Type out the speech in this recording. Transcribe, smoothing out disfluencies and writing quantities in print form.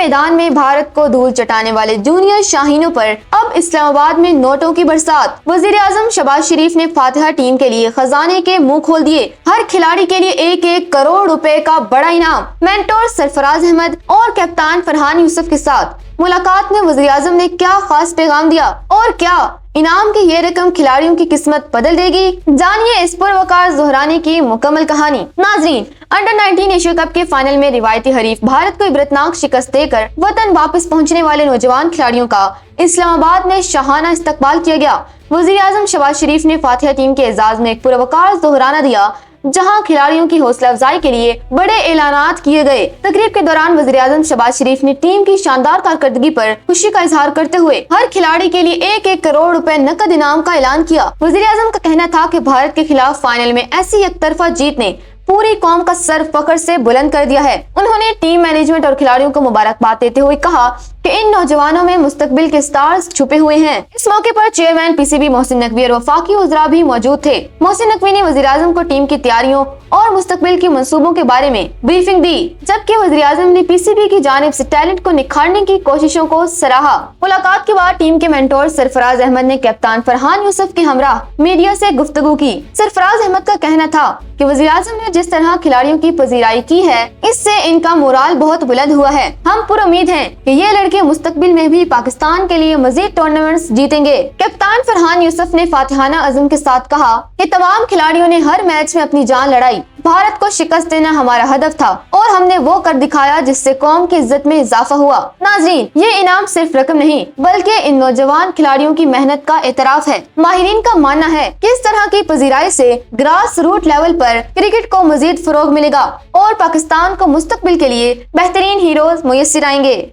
میدان میں بھارت کو دھول چٹانے والے جونیئر شاہینوں پر اب اسلام آباد میں نوٹوں کی برسات۔ وزیر اعظم شہباز شریف نے فاتحہ ٹیم کے لیے خزانے کے منہ کھول دیے۔ ہر کھلاڑی کے لیے 1-1 کروڑ روپے کا بڑا انعام۔ مینٹور سرفراز احمد اور کپتان فرحان یوسف کے ساتھ ملاقات میں وزیر اعظم نے کیا خاص پیغام دیا اور کیا انعام کی یہ رقم کھلاڑیوں کی قسمت بدل دے گی؟ جانیے اس پروقار زہرانے کی مکمل کہانی۔ ناظرین، انڈر 19 ایشیا کپ کے فائنل میں روایتی حریف بھارت کو عبرتناک شکست دے کر وطن واپس پہنچنے والے نوجوان کھلاڑیوں کا اسلام آباد میں شاہانہ استقبال کیا گیا۔ وزیر اعظم شہباز شریف نے فاتحہ ٹیم کے اعزاز میں ایک پروقار زہرانہ دیا، جہاں کھلاڑیوں کی حوصلہ افزائی کے لیے بڑے اعلانات کیے گئے۔ تقریب کے دوران وزیر اعظم شہباز شریف نے ٹیم کی شاندار کارکردگی پر خوشی کا اظہار کرتے ہوئے ہر کھلاڑی کے لیے 1-1 کروڑ روپے نقد انعام کا اعلان کیا۔ وزیر اعظم کا کہنا تھا کہ بھارت کے خلاف فائنل میں ایسی یک طرفہ جیت نے پوری قوم کا سر فخر سے بلند کر دیا ہے۔ انہوں نے ٹیم مینجمنٹ اور کھلاڑیوں کو مبارکباد دیتے ہوئے کہا کہ ان نوجوانوں میں مستقبل کے سٹارز چھپے ہوئے ہیں۔ اس موقع پر chairman P C B Mohsin Naqvi اور وفاقی وزراء بھی موجود تھے۔ محسن نقوی نے وزیر اعظم کو ٹیم کی تیاریوں اور مستقبل کے منصوبوں کے بارے میں بریفنگ دی، جبکہ وزیر اعظم نے پی سی بی کی جانب سے ٹیلنٹ کو نکھارنے کی کوششوں کو سراہا۔ ملاقات کے بعد ٹیم کے مینٹور سرفراز احمد نے کپتان فرحان یوسف کے ہمراہ میڈیا سے گفتگو کی۔ سرفراز احمد کا کہنا تھا کہ وزیر اعظم نے جس طرح کھلاڑیوں کی پذیرائی کی ہے، اس سے ان کا مورال بہت بلند ہوا ہے۔ ہم پر امید ہیں کہ یہ لڑکے مستقبل میں بھی پاکستان کے لیے مزید ٹورنامنٹس جیتیں گے۔ کپتان فرحان یوسف نے فاتحانہ عزم کے ساتھ کہا کہ تمام کھلاڑیوں نے ہر میچ میں اپنی جان لڑائی۔ بھارت کو شکست دینا ہمارا ہدف تھا اور ہم نے وہ کر دکھایا جس سے قوم کی عزت میں اضافہ ہوا۔ ناظرین، یہ انعام صرف رقم نہیں بلکہ ان نوجوان کھلاڑیوں کی محنت کا اعتراف ہے۔ ماہرین کا ماننا ہے کہ اس طرح کی پذیرائی سے گراس روٹ لیول پر کرکٹ کو مزید فروغ ملے گا اور پاکستان کو مستقبل کے لیے بہترین ہیروز میسر آئیں گے۔